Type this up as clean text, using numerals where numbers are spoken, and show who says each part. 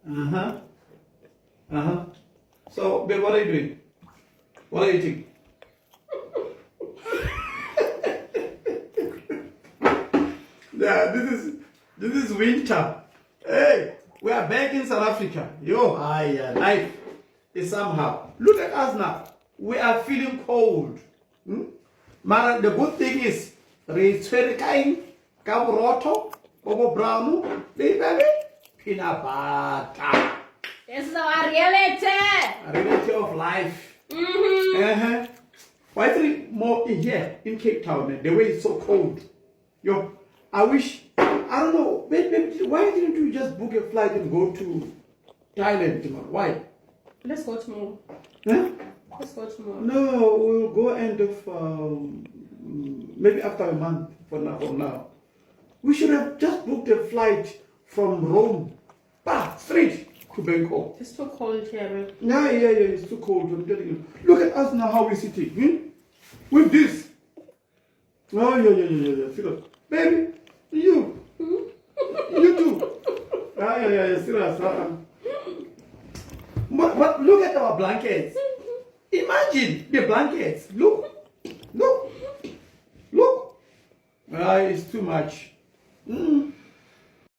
Speaker 1: Uh-huh. Uh-huh. So, babe, what are you doing? What are you eating? Yeah, this is winter. Hey, we are back in South Africa. Yo, life is somehow. Look at us now. We are feeling cold. But the good thing is, it's very kind. Kaburoto, Bobo Brown, baby, peanut butter.
Speaker 2: This is our reality.
Speaker 1: A reality of life. Uh-huh. Why 3 more in here in Cape Town? The way it's so cold. Yo, I wish. I don't know. Babe, why didn't you just book a flight and go to Thailand? Why?
Speaker 2: Let's go tomorrow.
Speaker 1: Huh?
Speaker 2: Let's go tomorrow.
Speaker 1: No, we'll go end of maybe after a month from now. We should have just booked a flight from Rome, straight to Bangkok.
Speaker 2: It's too cold here.
Speaker 1: Yeah, it's too cold. I'm telling you. Look at us now, how we're sitting. With this. Oh, yeah. Serious. Baby, you. You too. Yeah, serious. But look at our blankets. Imagine the blankets. Look. It's too much.